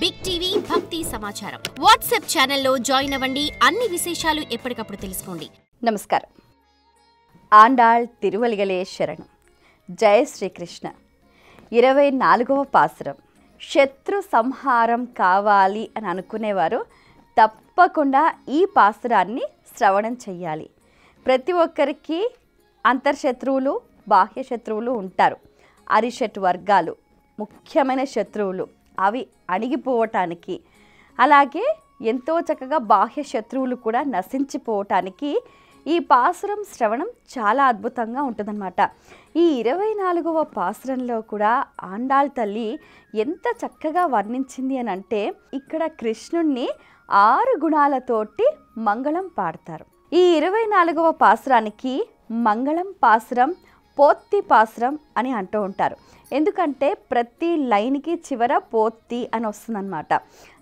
Big TV భక్తి సమాచారం WhatsApp ఛానల్లో జాయిన్ అవ్వండి. అన్ని విశేషాలు ఎప్పటికప్పుడు తెలుసుకోండి. నమస్కారం. ఆండాళ్ తిరువలిగలే శరణం. జయ శ్రీకృష్ణ. 24వ పాసురం. శత్రు సంహారం కావాలి అని అనుకునేవారు తప్పకుండా ఈ పాసురాన్ని శ్రవణం చెయ్యాలి. ప్రతి ఒక్కరికి అంతర్శత్రువులు, బాహ్య శత్రువులు ఉంటారు. అరిషట్ వర్గాలు ముఖ్యమైన శత్రువులు, అవి అణిగిపోవటానికి, అలాగే ఎంతో చక్కగా బాహ్య శత్రువులు కూడా నశించిపోవటానికి ఈ పాసురం శ్రవణం చాలా అద్భుతంగా ఉంటుందన్నమాట. ఈ 24వ పాసురంలో కూడా ఆండాళ్ తల్లి ఎంత చక్కగా వర్ణించింది అని అంటే, ఇక్కడ కృష్ణుణ్ణి 6 గుణాలతోటి మంగళం పాడతారు. ఈ 24వ పాసురానికి మంగళం పాసురం, పోత్తి పాసురం అని అంటూ ఉంటారు. ఎందుకంటే ప్రతి లైన్కి చివర పోత్తి అని వస్తుందన్నమాట.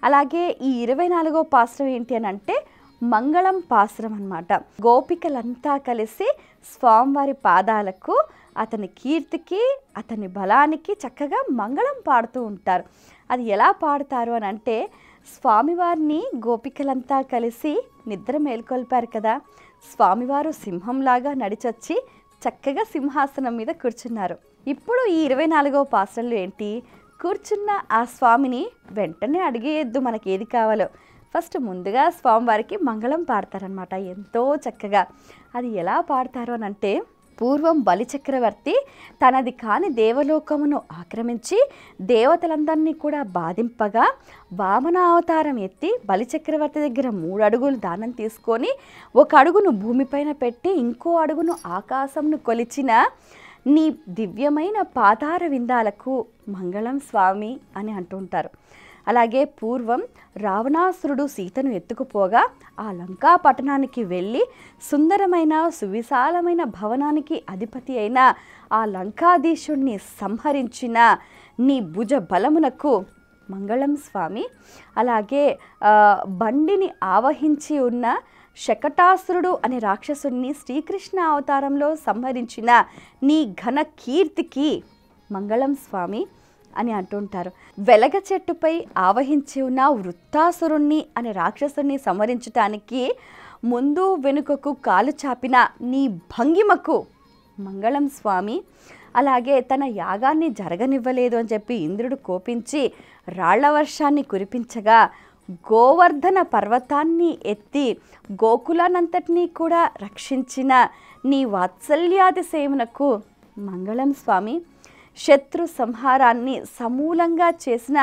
అలాగే ఈ 24వ పాసురం ఏంటి అని అంటే మంగళం పాసురం అన్నమాట. గోపికలంతా కలిసి స్వామివారి పాదాలకు, అతని కీర్తికి, అతని బలానికి చక్కగా మంగళం పాడుతూ ఉంటారు. అది ఎలా పాడతారు అని అంటే, స్వామివారిని గోపికలంతా కలిసి నిద్ర మేల్కొల్పారు కదా, స్వామివారు సింహంలాగా నడిచొచ్చి చక్కగా సింహాసనం మీద కూర్చున్నారు. ఇప్పుడు ఈ 24వ పాసురంలో ఏంటి, కూర్చున్న ఆ స్వామిని వెంటనే అడిగేయద్దు మనకి ఏది కావాలో. ఫస్ట్ ముందుగా స్వామివారికి మంగళం పాడతారనమాట ఎంతో చక్కగా. అది ఎలా పాడతారు అని అంటే, పూర్వం బలిచక్రవర్తి తనది కాని దేవలోకమును ఆక్రమించి దేవతలందరినీ కూడా బాధింపగా వామనావతారం ఎత్తి బలిచక్రవర్తి దగ్గర 3 అడుగులు దానం తీసుకొని 1 అడుగును భూమిపైన పెట్టి ఇంకో అడుగును ఆకాశంను కొలిచిన నీ దివ్యమైన పాదార విందాలకు మంగళం స్వామి అని అంటుంటారు. అలాగే పూర్వం రావణాసురుడు సీతను ఎత్తుకుపోగా ఆ లంకా పట్టణానికి వెళ్ళి సుందరమైన సువిశాలమైన భవనానికి అధిపతి అయిన ఆ లంకాధీశుణ్ణి సంహరించిన నీ భుజ బలమునకు మంగళం స్వామి. అలాగే బండిని ఆవహించి ఉన్న శకటాసురుడు అనే రాక్షసుని శ్రీకృష్ణ అవతారంలో సంహరించిన నీ ఘన కీర్తికి మంగళం స్వామి అని అంటుంటారు. వెలగ చెట్టుపై ఆవహించి ఉన్న వృత్తాసురుణ్ణి అనే రాక్షసుని సంహరించటానికి ముందు వెనుకకు కాలు చాపిన నీ భంగిమకు మంగళం స్వామి. అలాగే తన యాగాన్ని జరగనివ్వలేదు అని చెప్పి ఇంద్రుడు కోపించి రాళ్ల వర్షాన్ని కురిపించగా గోవర్ధన పర్వతాన్ని ఎత్తి గోకులానంతటినీ కూడా రక్షించిన నీ వాత్సల్యాతిశయమునకు మంగళం స్వామి. శత్రు సంహారాన్ని సమూలంగా చేసిన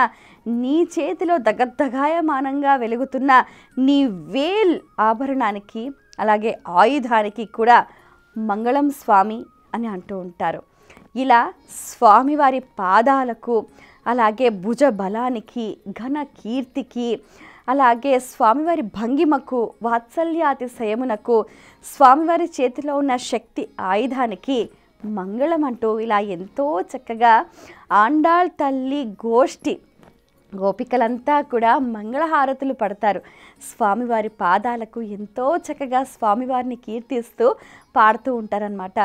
నీ చేతిలో దగద్దగాయమానంగా వెలుగుతున్న నీ వేల్ ఆభరణానికి, అలాగే ఆయుధానికి కూడా మంగళం స్వామి అని అంటూ ఉంటారు. ఇలా స్వామివారి పాదాలకు, అలాగే భుజ బలానికి, ఘన కీర్తికి, అలాగే స్వామివారి భంగిమకు, వాత్సల్యాతిశయమునకు, స్వామివారి చేతిలో ఉన్న శక్తి ఆయుధానికి మంగళం అంటూ ఇలా ఎంతో చక్కగా ఆండాళ్ తల్లి గోష్ఠి గోపికలంతా కూడా మంగళహారతులు పడతారు. స్వామివారి పాదాలకు ఎంతో చక్కగా స్వామివారిని కీర్తిస్తూ పాడుతూ ఉంటారనమాట.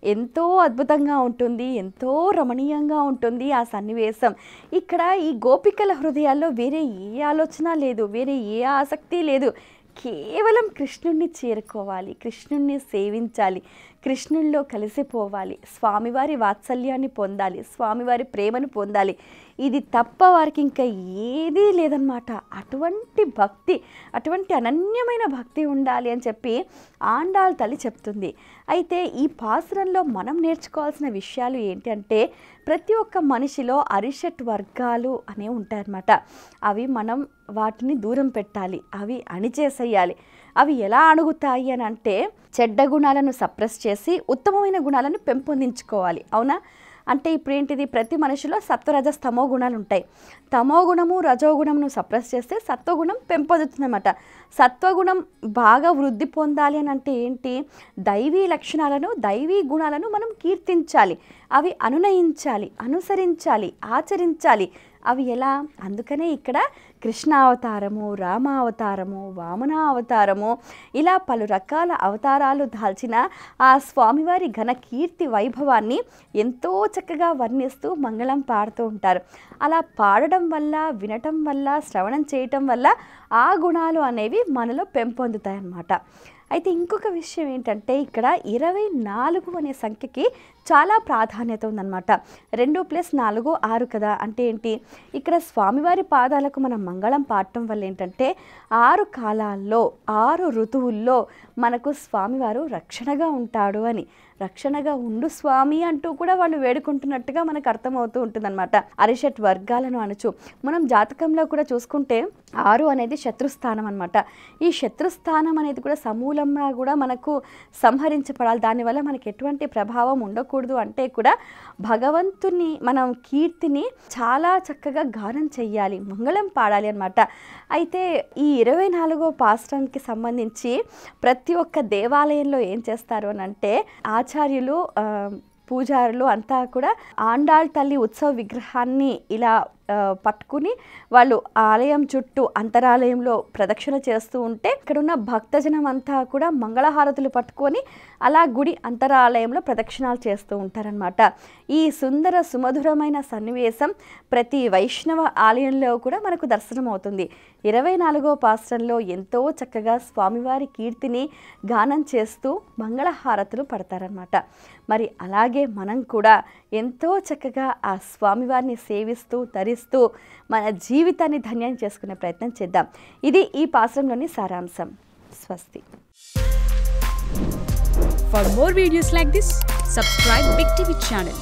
ఎంతో అద్భుతంగా ఉంటుంది, ఎంతో రమణీయంగా ఉంటుంది ఆ సన్నివేశం. ఇక్కడ ఈ గోపికల హృదయాల్లో వేరే ఏ ఆలోచన లేదు, వేరే ఏ ఆసక్తి లేదు. కేవలం కృష్ణుణ్ణి చేరుకోవాలి, కృష్ణుణ్ణి సేవించాలి, కృష్ణుల్లో కలిసిపోవాలి, స్వామివారి వాత్సల్యాన్ని పొందాలి, స్వామివారి ప్రేమను పొందాలి. ఇది తప్ప వారికి ఇంకా ఏదీ లేదన్నమాట. అటువంటి భక్తి, అటువంటి అనన్యమైన భక్తి ఉండాలి అని చెప్పి ఆండాళ్ తల్లి చెప్తుంది. అయితే ఈ పాసురంలో మనం నేర్చుకోవాల్సిన విషయాలు ఏంటి అంటే, ప్రతి ఒక్క మనిషిలో అరిషట్ వర్గాలు అనేవి ఉంటాయన్నమాట. అవి మనం వాటిని దూరం పెట్టాలి, అవి అణిచేసేయాలి. అవి ఎలా అణుగుతాయి అని అంటే, చెడ్డ గుణాలను సప్రెస్ చేసి ఉత్తమమైన గుణాలను పెంపొందించుకోవాలి. అవునా? అంటే ఇప్పుడు ఏంటిది, ప్రతి మనిషిలో సత్వరజ స్తమో గుణాలు ఉంటాయి. తమో గుణము రజోగుణమును సప్రెస్ చేస్తే సత్వగుణం పెంపొందుతుందన్నమాట. సత్వగుణం బాగా వృద్ధి పొందాలి అని అంటే ఏంటి, దైవీ లక్షణాలను, దైవీ గుణాలను మనం కీర్తించాలి, అవి అనునయించాలి, అనుసరించాలి, ఆచరించాలి. అవి ఎలా? అందుకనే ఇక్కడ కృష్ణ అవతారము, రామ అవతారము, వామన అవతారము, ఇలా పలు రకాల అవతారాలు దాల్చిన ఆ స్వామివారి ఘన కీర్తి వైభవాన్ని ఎంతో చక్కగా వర్ణిస్తూ మంగళం పాడుతూ ఉంటారు. అలా పాడడం వల్ల, వినటం వల్ల, శ్రవణం చేయటం వల్ల ఆ గుణాలు అనేవి మనలో పెంపొందుతాయి అన్నమాట. అయితే ఇంకొక విషయం ఏంటంటే ఇక్కడ 24 అనే సంఖ్యకి చాలా ప్రాధాన్యత ఉందన్నమాట. 2 + 4 6 కదా. అంటే ఏంటి? ఇక్కడ స్వామివారి పాదాలకు మనం మంగళం పాడటం వల్ల ఏంటంటే 6 కాలాల్లో 6 ఋతువుల్లో మనకు స్వామివారు రక్షణగా ఉంటాడు అని, రక్షణగా ఉండు స్వామి అంటూ కూడా వాళ్ళు వేడుకుంటున్నట్టుగా మనకు అర్థమవుతూ ఉంటుందన్నమాట. అరిషట్ వర్గాలను అనొచ్చు. మనం జాతకంలో కూడా చూసుకుంటే 6 అనేది శత్రుస్థానం అనమాట. ఈ శత్రుస్థానం అనేది కూడా సమూలంగా కూడా మనకు సంహరించబడాలి. దానివల్ల మనకి ఎటువంటి ప్రభావం ఉండకూడదు అంటే కూడా భగవంతుని మనం కీర్తిని చాలా చక్కగా గానం చెయ్యాలి, మంగళం పాడాలి అనమాట. అయితే ఈ 24వ పాస్టర్కి సంబంధించి ప్రతి ఒక్క దేవాలయంలో ఏం చేస్తారు అని అంటే ఆచార్యులు, పూజారులు అంతా కూడా ఆండాళ్ తల్లి ఉత్సవ విగ్రహాన్ని ఇలా పట్టుకుని వాళ్ళు ఆలయం చుట్టూ అంతరాలయంలో ప్రదక్షిణ చేస్తూ ఉంటే ఇక్కడున్న భక్తజనం అంతా కూడా మంగళహారతులు పట్టుకొని అలా గుడి అంతరాలయంలో ప్రదక్షిణాలు చేస్తూ ఉంటారనమాట. ఈ సుందర సుమధురమైన సన్నివేశం ప్రతి వైష్ణవ ఆలయంలో కూడా మనకు దర్శనం అవుతుంది. 24వ పాస్టర్లో ఎంతో చక్కగా స్వామివారి కీర్తిని గానం చేస్తూ మంగళహారతులు పడతారనమాట. మరి అలాగే మనం కూడా ఎంతో చక్కగా ఆ స్వామివారిని సేవిస్తూ తరిస్తూ మన జీవితాన్ని ధన్యం చేసుకునే ప్రయత్నం చేద్దాం. ఇది ఈ పాశ్రంలోని సారాంశం. స్వస్తి. For more videos like this, subscribe Big TV channel.